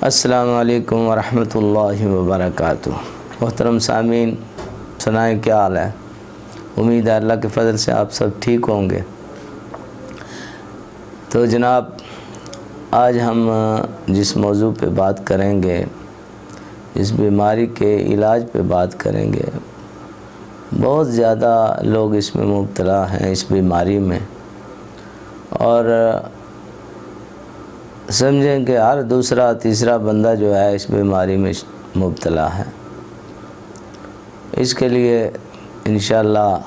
السلام علیکم ورحمۃ اللہ وبرکاتہ۔ محترم سامعین، سنائیں کیا حال ہے؟ امید ہے اللہ کے فضل سے آپ سب ٹھیک ہوں گے۔ تو جناب، آج ہم جس موضوع پہ بات کریں گے، اس بیماری کے علاج پہ بات کریں گے۔ بہت زیادہ لوگ اس میں مبتلا ہیں، اس بیماری میں، اور سمجھیں کہ ہر دوسرا تیسرا بندہ جو ہے اس بیماری میں مبتلا ہے۔ اس کے لیے انشاءاللہ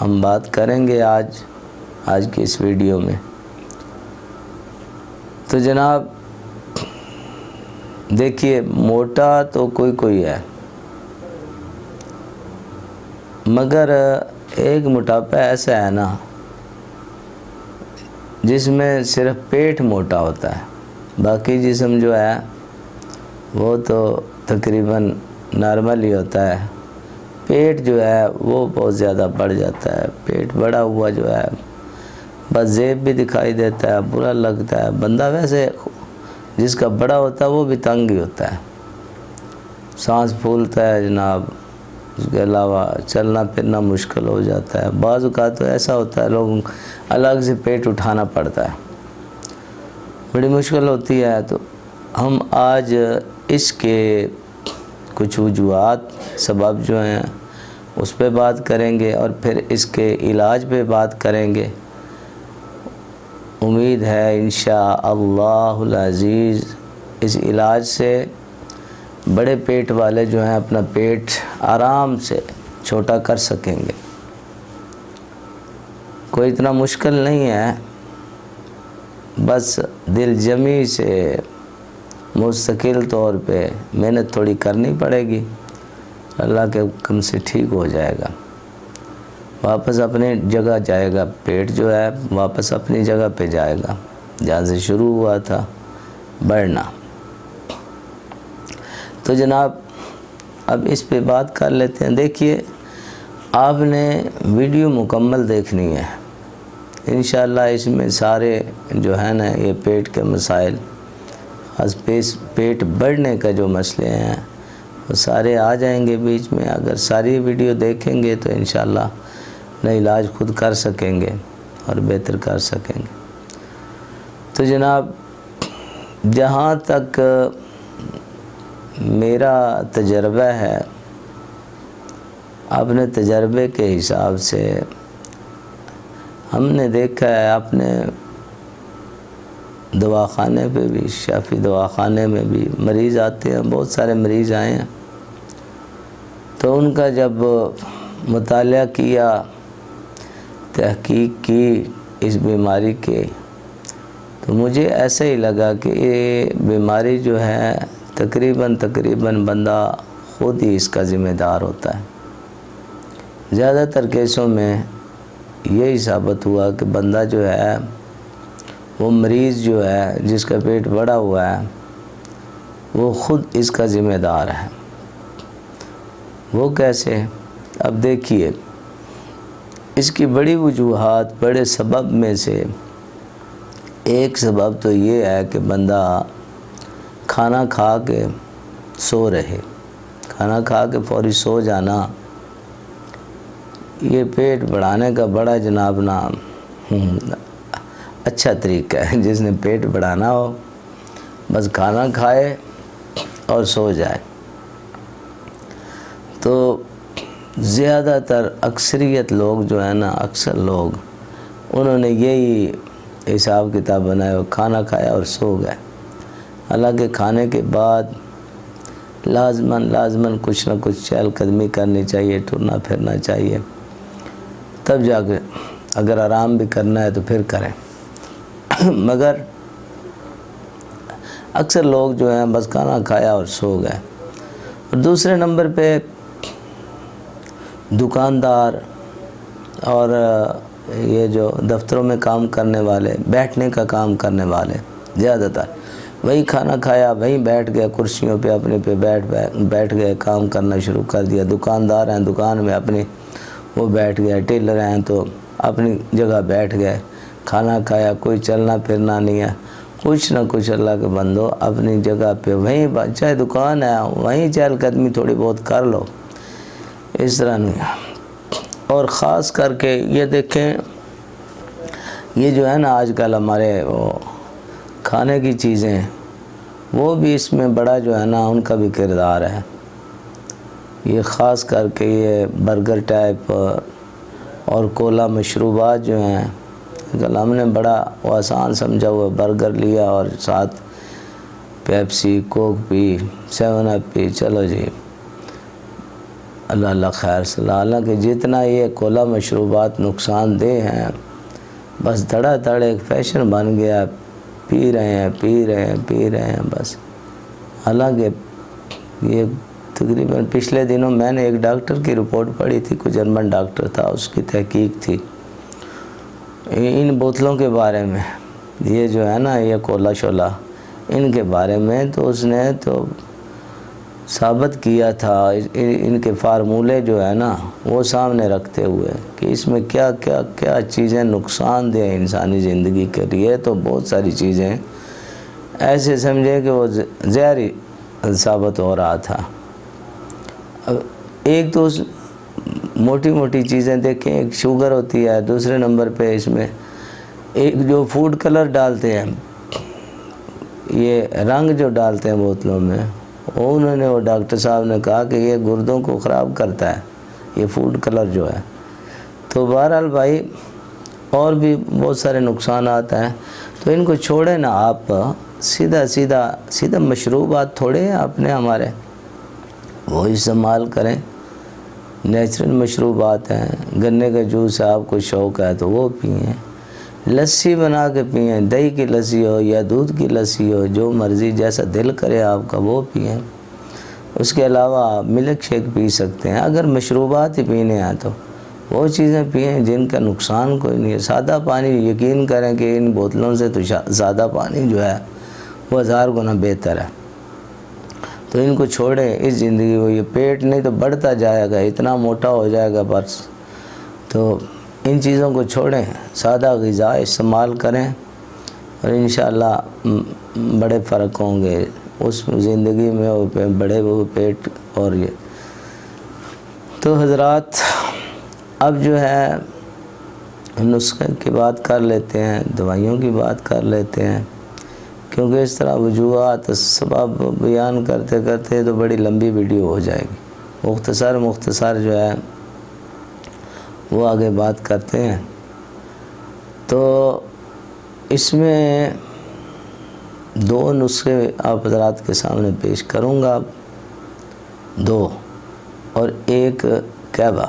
ہم بات کریں گے آج کی اس ویڈیو میں۔ تو جناب دیکھیے، موٹا تو کوئی ہے، مگر ایک موٹاپا ایسا ہے نا جس میں صرف پیٹ موٹا ہوتا ہے، باقی جسم جو ہے وہ تو تقریباً نارمل ہی ہوتا ہے۔ پیٹ جو ہے وہ بہت زیادہ بڑھ جاتا ہے۔ پیٹ بڑا ہوا جو ہے بس زیب بھی دکھائی دیتا ہے، برا لگتا ہے۔ بندہ ویسے جس کا بڑا ہوتا ہے وہ بھی تنگ ہی ہوتا ہے، سانس پھولتا ہے جناب۔ اس کے علاوہ چلنا پھرنا مشکل ہو جاتا ہے۔ بعض اوقات تو ایسا ہوتا ہے لوگوں الگ سے پیٹ اٹھانا پڑتا ہے، بڑی مشکل ہوتی ہے۔ تو ہم آج اس کے کچھ وجوہات، سبب جو ہیں اس پہ بات کریں گے، اور پھر اس کے علاج پہ بات کریں گے۔ امید ہے انشاءاللہ العزیز اس علاج سے بڑے پیٹ والے جو ہیں اپنا پیٹ آرام سے چھوٹا کر سکیں گے۔ کوئی اتنا مشکل نہیں ہے، بس دل جمی سے مستقل طور پہ محنت تھوڑی کرنی پڑے گی، اللہ کے حکم سے ٹھیک ہو جائے گا، واپس اپنے جگہ جائے گا۔ پیٹ جو ہے واپس اپنی جگہ پہ جائے گا جہاں سے شروع ہوا تھا بڑھنا۔ تو جناب اب اس پہ بات کر لیتے ہیں۔ دیکھیے، آپ نے ویڈیو مکمل دیکھنی ہے انشاءاللہ۔ اس میں سارے جو ہے نا یہ پیٹ کے مسائل، خاص پیٹ بڑھنے کا جو مسئلے ہیں وہ سارے آ جائیں گے بیچ میں۔ اگر ساری ویڈیو دیکھیں گے تو انشاءاللہ نہ علاج خود کر سکیں گے اور بہتر کر سکیں گے۔ تو جناب، جہاں تک میرا تجربہ ہے، اپنے تجربے کے حساب سے ہم نے دیکھا ہے، اپنے دواخانے پہ بھی، شافی دواخانے میں بھی مریض آتے ہیں، بہت سارے مریض آئے ہیں۔ تو ان کا جب مطالعہ کیا، تحقیق کی اس بیماری کے، تو مجھے ایسا ہی لگا کہ یہ بیماری جو ہے تقریباً بندہ خود ہی اس کا ذمہ دار ہوتا ہے۔ زیادہ تر کیسوں میں یہی ثابت ہوا کہ بندہ جو ہے، وہ مریض جو ہے جس کا پیٹ بڑا ہوا ہے، وہ خود اس کا ذمہ دار ہے۔ وہ کیسے؟ اب دیکھیے، اس کی بڑی وجوہات، بڑے سبب میں سے ایک سبب تو یہ ہے کہ بندہ کھانا کھا کے سو رہے۔ کھانا کھا کے فوری سو جانا، یہ پیٹ بڑھانے کا بڑا جناب نام اچھا طریقہ ہے۔ جس نے پیٹ بڑھانا ہو بس کھانا کھائے اور سو جائے۔ تو زیادہ تر اکثریت لوگ جو ہے نا، اکثر لوگ انہوں نے یہی حساب کتاب بنایا، کھانا کھایا اور سو گئے۔ حالانکہ کھانے کے بعد لازماً کچھ نہ کچھ چہل قدمی کرنی چاہیے، ٹرنا پھرنا چاہیے، تب جا کے اگر آرام بھی کرنا ہے تو پھر کریں۔ مگر اکثر لوگ جو ہیں بس کھانا کھایا اور سو گئے۔ اور دوسرے نمبر پہ دکاندار اور یہ جو دفتروں میں کام کرنے والے، بیٹھنے کا کام کرنے والے، زیادہ تر وہی کھانا کھایا، وہیں بیٹھ گئے، کرسیوں پہ اپنے پہ بیٹھ گئے، کام کرنا شروع کر دیا۔ دکاندار ہیں، دکان میں اپنی وہ بیٹھ گئے، ٹیلر ہیں تو اپنی جگہ بیٹھ گئے، کھانا کھایا، کوئی چلنا پھرنا نہیں ہے، کچھ نہ کچھ اللہ کے بندو اپنی جگہ پہ وہیں چاہے دکان ہے وہیں چہل قدمی تھوڑی بہت کر لو، اس طرح نہیں۔ اور خاص کر کے یہ دیکھیں، یہ جو ہے نا آج کل ہمارے وہ کھانے کی چیزیں، وہ بھی اس میں بڑا جو ہے نا ان کا بھی کردار ہے۔ یہ خاص کر کے یہ برگر ٹائپ اور کولا مشروبات جو ہیں، کل ہم نے بڑا وہ آسان سمجھا ہوا، برگر لیا اور ساتھ پیپسی کوک پی 7 اپ پی، چلو جی اللہ اللہ خیر صلاح۔ حالانکہ جتنا یہ کولا مشروبات نقصان دہ ہیں، بس دھڑا دھڑ ایک فیشن بن گیا، پی رہے ہیں بس۔ حالانکہ یہ تقریباً پچھلے دنوں میں نے ایک ڈاکٹر کی رپورٹ پڑھی تھی، کوئی جرمن ڈاکٹر تھا، اس کی تحقیق تھی ان بوتلوں کے بارے میں، یہ جو ہے نا یہ کولا شولا ان کے بارے میں، تو اس نے تو ثابت کیا تھا ان کے فارمولے جو ہے نا وہ سامنے رکھتے ہوئے کہ اس میں کیا کیا کیا چیزیں نقصان دہ انسانی زندگی کے لیے، تو بہت ساری چیزیں ایسے سمجھے کہ وہ زہری ثابت ہو رہا تھا۔ ایک تو موٹی موٹی چیزیں دیکھیں، ایک شوگر ہوتی ہے، دوسرے نمبر پہ اس میں ایک جو فوڈ کلر ڈالتے ہیں، یہ رنگ جو ڈالتے ہیں بوتلوں میں، انہوں نے وہ ڈاکٹر صاحب نے کہا کہ یہ گردوں کو خراب کرتا ہے یہ فوڈ کلر جو ہے۔ تو بہرحال بھائی اور بھی بہت سارے نقصانات ہیں، تو ان کو چھوڑیں نا آپ، سیدھا مشروبات تھوڑے ہیں اپنے ہمارے، وہ استعمال کریں، نیچرل مشروبات ہیں، گنے کا جوس ہے، آپ کو شوق ہے تو وہ پئیں، لسی بنا کے پئیں، دہی کی لسی ہو یا دودھ کی لسی ہو، جو مرضی جیسا دل کرے آپ کا وہ پئیں۔ اس کے علاوہ آپ ملک شیک پی سکتے ہیں، اگر مشروبات ہی پینے ہیں تو وہ چیزیں پئیں جن کا نقصان کوئی نہیں ہے۔ سادہ پانی یقین کریں کہ ان بوتلوں سے تو سادہ پانی جو ہے وہ 1000 گنا بہتر ہے، تو ان کو چھوڑیں اس زندگی کو، یہ پیٹ نہیں تو بڑھتا جائے گا، اتنا موٹا ہو جائے گا بس۔ تو ان چیزوں کو چھوڑیں، سادہ غذا استعمال کریں اور انشاءاللہ بڑے فرق ہوں گے اس زندگی میں، بڑے ہوئے پیٹ۔ اور یہ تو حضرات اب جو ہے نسخے کی بات کر لیتے ہیں، دوائیوں کی بات کر لیتے ہیں، کیونکہ اس طرح وجوہات سبب بیان کرتے کرتے تو بڑی لمبی ویڈیو ہو جائے گی۔ مختصر جو ہے وہ آگے بات کرتے ہیں۔ تو اس میں 2 نسخے آپ حضرات کے سامنے پیش کروں گا، 2 اور ایک کعبہ،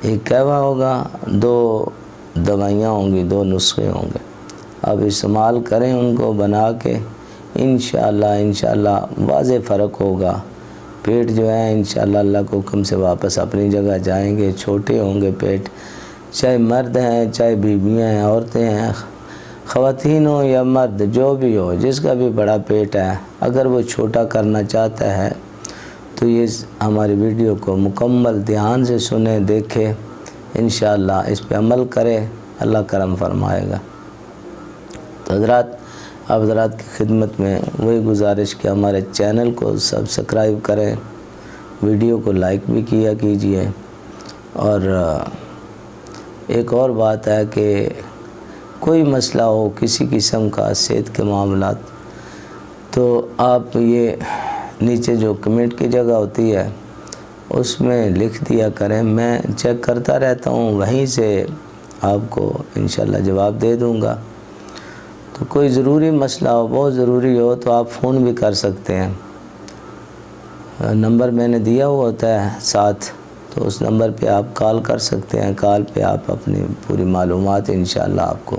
ایک کعبہ ہوگا، 2 دوائیاں ہوں گی، 2 نسخے ہوں گے، آپ استعمال کریں ان کو بنا کے، انشاءاللہ واضح فرق ہوگا۔ پیٹ جو ہے انشاءاللہ اللہ کے حکم سے واپس اپنی جگہ جائیں گے، چھوٹے ہوں گے پیٹ، چاہے مرد ہیں چاہے بیویاں ہیں، عورتیں ہیں، خواتین ہو یا مرد، جو بھی ہو، جس کا بھی بڑا پیٹ ہے، اگر وہ چھوٹا کرنا چاہتا ہے تو یہ ہماری ویڈیو کو مکمل دھیان سے سنیں، دیکھیں، انشاءاللہ اس پہ عمل کرے، اللہ کرم فرمائے گا۔ تو حضرات آپ حضرات کی خدمت میں وہی گزارش کہ ہمارے چینل کو سبسکرائب کریں، ویڈیو کو لائک بھی کیا کیجئے، اور ایک اور بات ہے کہ کوئی مسئلہ ہو کسی قسم کا صحت کے معاملات، تو آپ یہ نیچے جو کمنٹ کی جگہ ہوتی ہے اس میں لکھ دیا کریں، میں چیک کرتا رہتا ہوں، وہیں سے آپ کو انشاءاللہ جواب دے دوں گا۔ تو کوئی ضروری مسئلہ ہو، بہت ضروری ہو، تو آپ فون بھی کر سکتے ہیں، نمبر میں نے دیا ہوا ہوتا ہے ساتھ، تو اس نمبر پہ آپ کال کر سکتے ہیں، کال پہ آپ اپنی پوری معلومات انشاءاللہ آپ کو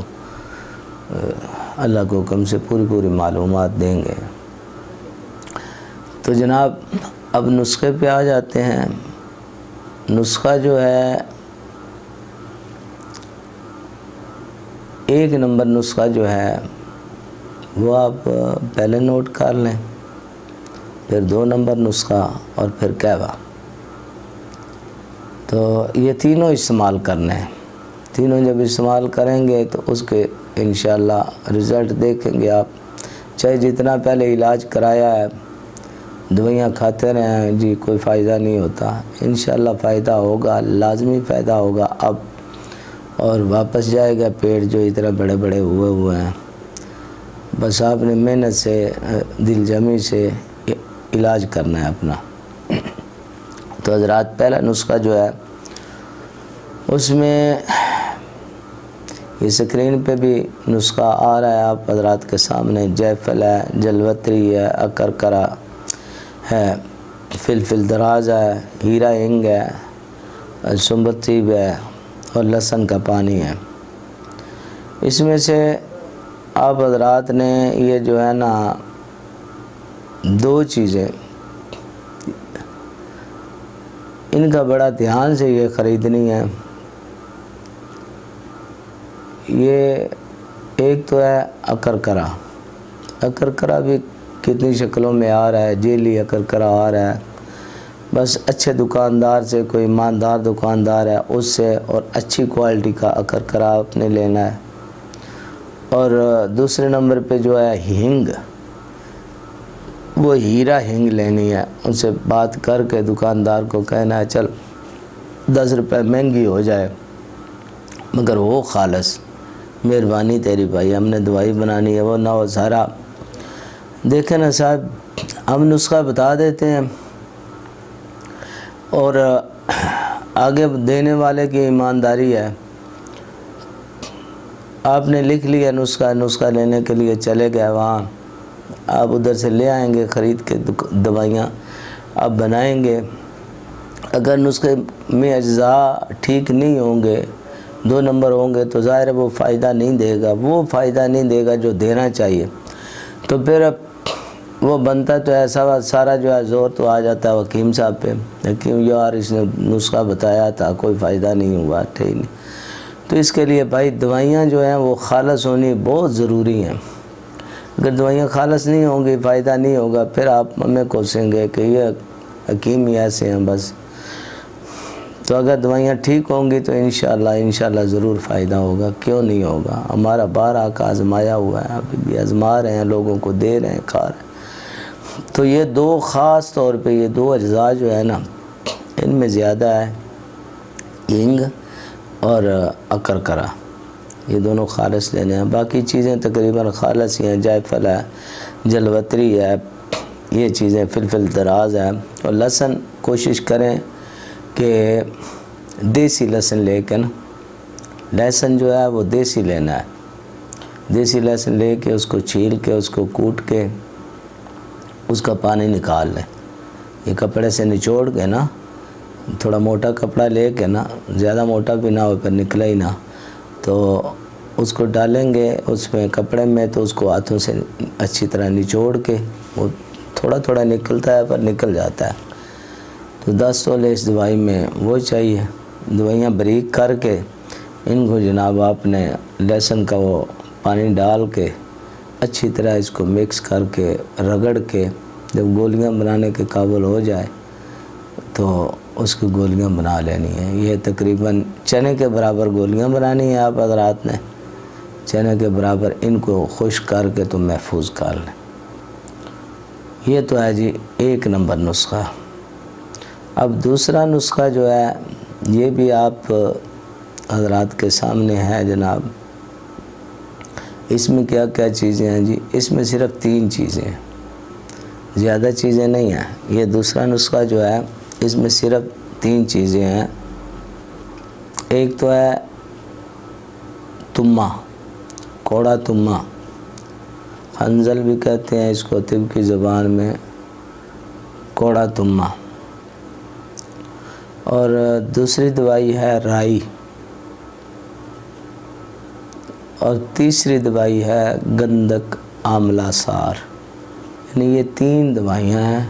اللہ کے حکم سے پوری معلومات دیں گے۔ تو جناب اب نسخے پہ آ جاتے ہیں۔ نسخہ جو ہے، 1 نمبر نسخہ جو ہے وہ آپ پہلے نوٹ کر لیں، پھر 2 نمبر نسخہ اور پھر کعبہ، تو یہ تینوں استعمال کرنے ہیں۔ تینوں جب استعمال کریں گے تو اس کے انشاءاللہ رزلٹ دیکھیں گے آپ. چاہے جتنا پہلے علاج کرایا ہے دوائیاں کھاتے رہے ہیں جی کوئی فائدہ نہیں ہوتا. انشاءاللہ فائدہ ہوگا, لازمی فائدہ ہوگا اب, اور واپس جائے گا پیٹ جو اتنا بڑے بڑے ہوئے ہیں. بس آپ نے محنت سے دل جمی سے علاج کرنا ہے اپنا. تو حضرات پہلا نسخہ جو ہے اس میں یہ اسکرین پہ بھی نسخہ آ رہا ہے آپ حضرات کے سامنے. جیفل ہے, جلوتری ہے, اکرکرا ہے, فلفل دراز ہے, ہیرا ہنگ ہے, سنبتیب ہے اور لہسن کا پانی ہے. اس میں سے آپ حضرات نے یہ جو ہے نا 2 چیزیں ان کا بڑا دھیان سے یہ خریدنی ہے. یہ ایک تو ہے اکرکرا. اکرکرا بھی کتنی شکلوں میں آ رہا ہے, جیلی اکرکرا آ رہا ہے. بس اچھے دکاندار سے, کوئی ایماندار دکاندار ہے اس سے, اور اچھی کوالٹی کا اکرکرا آپ نے لینا ہے. اور دوسرے نمبر پہ جو ہے ہنگ, وہ ہیرا ہنگ لینی ہے. ان سے بات کر کے دکاندار کو کہنا ہے چل 10 روپے مہنگی ہو جائے مگر وہ خالص, مہربانی تیری بھائی, ہم نے دوائی بنانی ہے وہ نہ ہو سارا. دیکھیں نا صاحب, ہم نسخہ بتا دیتے ہیں اور آگے دینے والے کی ایمانداری ہے. آپ نے لکھ لیا نسخہ لینے کے لیے چلے گئے وہاں, آپ ادھر سے لے آئیں گے خرید کے دوائیاں آپ بنائیں گے. اگر نسخے میں اجزاء ٹھیک نہیں ہوں گے, 2 نمبر ہوں گے, تو ظاہر ہے وہ فائدہ نہیں دے گا, وہ فائدہ نہیں دے گا جو دینا چاہیے. تو پھر وہ بنتا تو ایسا سارا جو ہے زور تو آ جاتا ہے حکیم صاحب پہ, حکیم یار اس نے نسخہ بتایا تھا کوئی فائدہ نہیں ہوا, ٹھیک نہیں. تو اس کے لیے بھائی دوائیاں جو ہیں وہ خالص ہونی بہت ضروری ہیں. اگر دوائیاں خالص نہیں ہوں گی, فائدہ نہیں ہوگا, پھر آپ ہمیں کوسیں گے کہ یہ حکیم ہی ایسے ہیں بس. تو اگر دوائیاں ٹھیک ہوں گی تو انشاءاللہ ضرور فائدہ ہوگا, کیوں نہیں ہوگا. ہمارا بارہ کا آزمایا ہوا ہے, ابھی بھی آزما رہے ہیں, لوگوں کو دے رہے ہیں, کھا رہے ہیں. تو یہ 2 خاص طور پہ یہ 2 اجزاء جو ہے نا ان میں زیادہ ہے, ہنگ اور اکرکرا, یہ دونوں خالص لینے ہیں. باقی چیزیں تقریباً خالص ہی ہیں. جائفل ہے, جلوتری ہے, یہ چیزیں فلفل دراز ہے. اور لہسن کوشش کریں کہ دیسی لہسن لے کے نا, لہسن جو ہے وہ دیسی لینا ہے. دیسی لہسن لے کے اس کو چھیل کے اس کو کوٹ کے اس کا پانی نکال لیں. یہ کپڑے سے نچوڑ کے نا, تھوڑا موٹا کپڑا لے کے نا, زیادہ موٹا بھی نہ ہو پر نکلے ہی نہ, تو اس کو ڈالیں گے اس میں کپڑے میں, تو اس کو ہاتھوں سے اچھی طرح نچوڑ کے, وہ تھوڑا تھوڑا نکلتا ہے پر نکل جاتا ہے. تو 10 تولے اس دوائی میں وہ چاہیے. دوائیاں بریک کر کے ان کو جناب آپ نے لہسن کا وہ پانی ڈال کے اچھی طرح اس کو مکس کر کے رگڑ کے جب گولیاں بنانے کے قابل ہو جائے تو اس کی گولیاں بنا لینی ہیں. یہ تقریباً چنے کے برابر گولیاں بنانی ہیں آپ حضرات نے, چنے کے برابر ان کو خشک کر کے تو محفوظ کر لیں. یہ تو ہے جی 1 نمبر نسخہ. اب دوسرا نسخہ جو ہے یہ بھی آپ حضرات کے سامنے ہے جناب. اس میں کیا کیا چیزیں ہیں جی, اس میں صرف 3 چیزیں ہیں, زیادہ چیزیں نہیں ہیں. یہ دوسرا نسخہ جو ہے اس میں صرف 3 چیزیں ہیں. ایک تو ہے تمہ, کوڑا تمہ, حنظل بھی کہتے ہیں اس کو طب کی زبان میں, کوڑا تمہ. اور دوسری دوائی ہے رائی, اور تیسری دوائی ہے گندک آملہ سار. یعنی یہ 3 دوائیاں ہیں,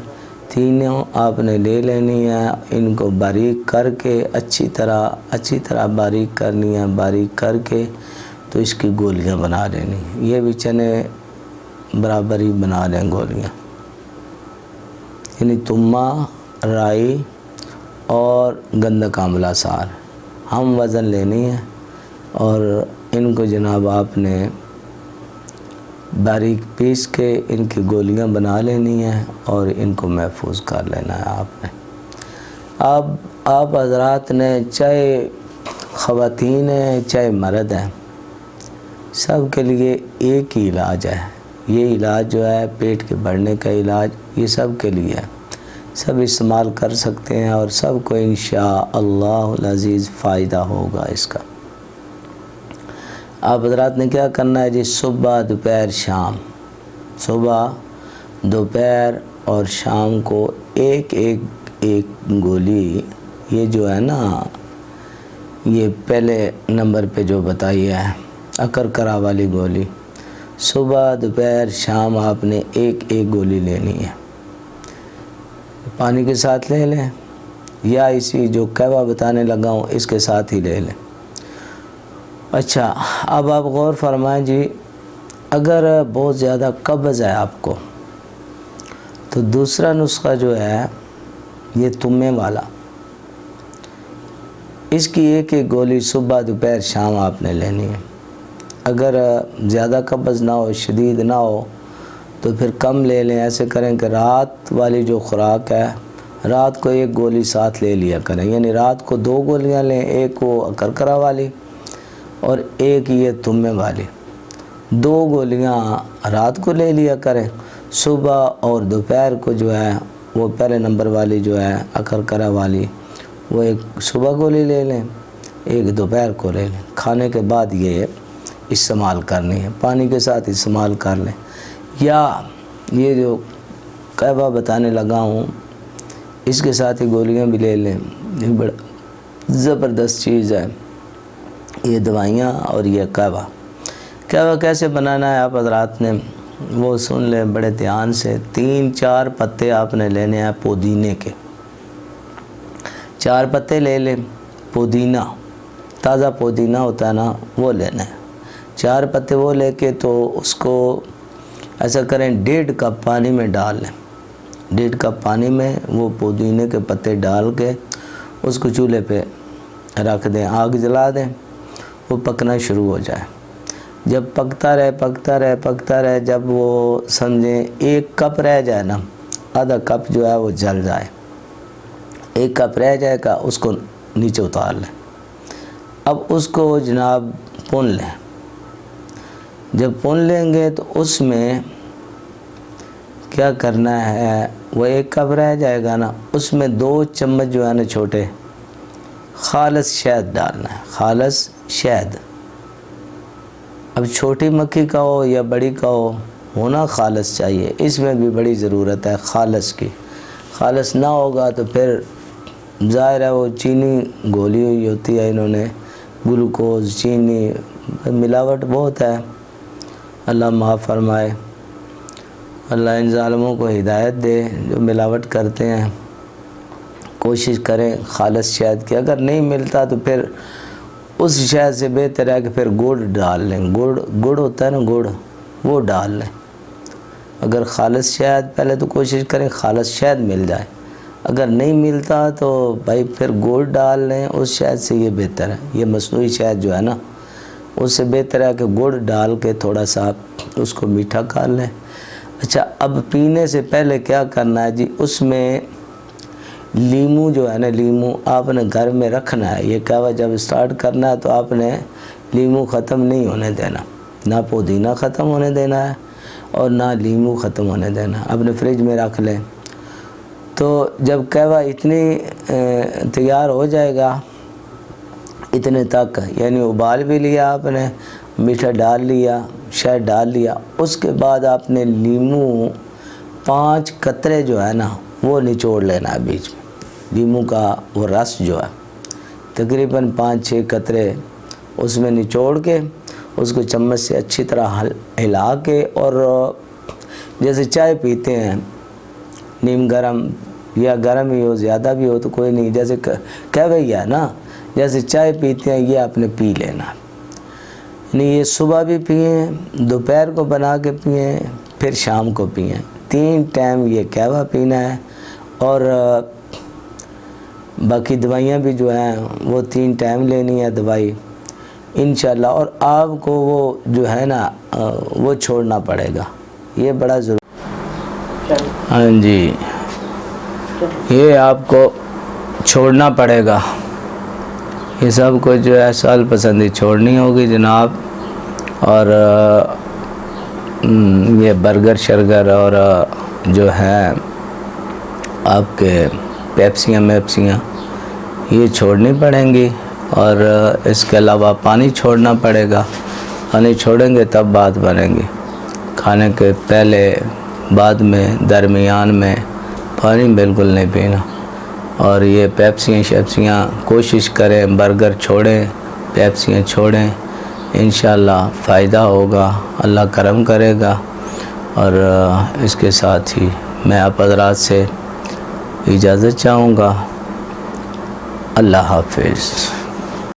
تینوں آپ نے لے لینی ہیں. ان کو باریک کر کے اچھی طرح باریک کرنی ہے. باریک کر کے تو اس کی گولیاں بنا لینی. یہ بھی چنے برابر ہی بنا لیں گولیاں. یعنی تمہ, رائی اور گندک آملہ سار ہم وزن لینی ہے, اور ان کو جناب آپ نے باریک پیس کے ان کی گولیاں بنا لینی ہیں اور ان کو محفوظ کر لینا ہے آپ نے۔ آپ حضرات نے چاہے خواتین ہیں چاہے مرد ہیں، سب کے لیے ایک ہی علاج ہے۔ یہ علاج جو ہے پیٹ کے بڑھنے کا علاج، یہ سب کے لیے ہے، سب استعمال کر سکتے ہیں اور سب کو انشاءاللہ العزیز فائدہ ہوگا اس کا۔ آپ حضرات نے کیا کرنا ہے جی، صبح دوپہر شام، صبح دوپہر اور شام کو ایک گولی، یہ جو ہے نا یہ پہلے نمبر پہ جو بتائی ہے اکرکرا والی گولی، صبح دوپہر شام آپ نے ایک گولی لینی ہے، پانی کے ساتھ لے لیں یا اسی جو قہوہ بتانے لگا ہوں اس کے ساتھ ہی لے لیں۔ اچھا، اب آپ غور فرمائیں جی، اگر بہت زیادہ قبض ہے آپ کو تو دوسرا نسخہ جو ہے یہ تمے والا، اس کی ایک گولی صبح دوپہر شام آپ نے لینی ہے۔ اگر زیادہ قبض نہ ہو، شدید نہ ہو تو پھر کم لے لیں۔ ایسے کریں کہ رات والی جو خوراک ہے رات کو ایک گولی ساتھ لے لیا کریں، یعنی رات کو 2 گولیاں لیں، ایک وہ اکرکرا والی اور ایک یہ تمے والی، 2 گولیاں رات کو لے لیا کریں، صبح اور دوپہر کو جو ہے وہ پہلے نمبر والی جو ہے اکرکرا والی وہ ایک صبح گولی لے لیں، ایک دوپہر کو لے لیں، کھانے کے بعد یہ استعمال کرنی ہے، پانی کے ساتھ استعمال کر لیں۔ یا یہ جو قہوہ بتانے لگا ہوں اس کے ساتھ ہی گولیاں بھی لے لیں، یہ بڑا زبردست چیز ہے یہ دوائیاں اور یہ قہوہ۔ قہوہ کیسے بنانا ہے آپ حضرات نے وہ سن لیں بڑے دھیان سے۔ 3-4 پتے آپ نے لینے ہیں پودینے کے، 4 پتے لے لیں، پودینہ تازہ پودینہ ہوتا ہے نا وہ لینا ہے، 4 پتے وہ لے کے تو اس کو ایسا کریں 1.5 کپ پانی میں ڈال لیں، 1.5 کپ پانی میں وہ پودینے کے پتے ڈال کے اس کو چولہے پہ رکھ دیں، آگ جلا دیں، وہ پکنا شروع ہو جائے۔ جب پکتا رہے جب وہ سمجھیں 1 کپ رہ جائے نا، آدھا کپ جو ہے وہ جل جائے، 1 کپ رہ جائے گا اس کو نیچے اتار لیں۔ اب اس کو جناب پون لیں، جب پون لیں گے تو اس میں کیا کرنا ہے، وہ 1 کپ رہ جائے گا نا، اس میں 2 چمچ جو ہے نا چھوٹے خالص شہد ڈالنا ہے، خالص شہد۔ اب چھوٹی مکھی کا ہو یا بڑی کا ہو، ہونا خالص چاہیے، اس میں بھی بڑی ضرورت ہے خالص کی۔ خالص نہ ہوگا تو پھر ظاہر ہے وہ چینی گولی ہوئی ہوتی ہے، انہوں نے گلوکوز چینی ملاوٹ بہت ہے، اللہ معاف فرمائے، اللہ ان ظالموں کو ہدایت دے جو ملاوٹ کرتے ہیں۔ کوشش کریں خالص شہد کی، اگر نہیں ملتا تو پھر اس شہد سے بہتر ہے کہ پھر گڑ ڈال لیں، گڑ ہوتا ہے نا گڑ، وہ ڈال لیں۔ اگر خالص شہد، پہلے تو کوشش کریں خالص شہد مل جائے، اگر نہیں ملتا تو بھائی پھر گڑ ڈال لیں، اس شہد سے یہ بہتر ہے، یہ مصنوعی شہد جو ہے نا اس سے بہتر ہے کہ گڑ ڈال کے تھوڑا سا اس کو میٹھا کر لیں۔ اچھا، اب پینے سے پہلے کیا کرنا ہے جی، اس میں لیمو جو ہے نا، لیمو آپ نے گھر میں رکھنا ہے۔ یہ قہوہ جب سٹارٹ کرنا ہے تو آپ نے لیمو ختم نہیں ہونے دینا، نہ پودینہ ختم ہونے دینا ہے اور نہ لیمو ختم ہونے دینا ہے، اپنے فریج میں رکھ لیں۔ تو جب قہوہ اتنی تیار ہو جائے گا اتنے تک، یعنی ابال بھی لیا آپ نے، میٹھا ڈال لیا، شہد ڈال لیا، اس کے بعد آپ نے لیمو 5 قطرے جو ہے نا وہ نچوڑ لینا ہے بیچ میں، لیمو کا وہ رس جو ہے تقریباً 5-6 قطرے اس میں نچوڑ کے اس کو چمچ سے اچھی طرح ہلا کے، اور جیسے چائے پیتے ہیں نیم گرم یا گرم ہی ہو، زیادہ بھی ہو تو کوئی نہیں، جیسے قہوہ ہی ہے نا، جیسے چائے پیتے ہیں یہ آپ نے پی لینا، یعنی یہ صبح بھی پئیں، دوپہر کو بنا کے پئیں، پھر شام کو پئیں، 3 ٹائم یہ قہوہ پینا ہے۔ اور باقی دوائیاں بھی جو ہیں وہ 3 ٹائم لینی ہے دوائی، انشاءاللہ. اور آپ کو وہ جو ہے نا وہ چھوڑنا پڑے گا, یہ بڑا ضروری. ہاں جی, یہ آپ کو چھوڑنا پڑے گا. یہ سب کو جو ہے سال پسندی چھوڑنی ہوگی جناب. اور یہ برگر شرگر اور جو ہے آپ کے پیپسیاں میپسیاں یہ چھوڑنی پڑیں گی. اور اس کے علاوہ پانی چھوڑنا پڑے گا. پانی چھوڑیں گے تب بات بنیں گی. کھانے کے پہلے, بعد میں, درمیان میں پانی بالکل نہیں پینا. اور یہ پیپسیاں شیپسیاں کوشش کریں برگر چھوڑیں, پیپسیاں چھوڑیں. انشاءاللہ فائدہ ہوگا, اللہ کرم کرے گا. اور اس کے ساتھ ہی میں آپ حضرات سے اجازت چاہوں گا. اللہ حافظ.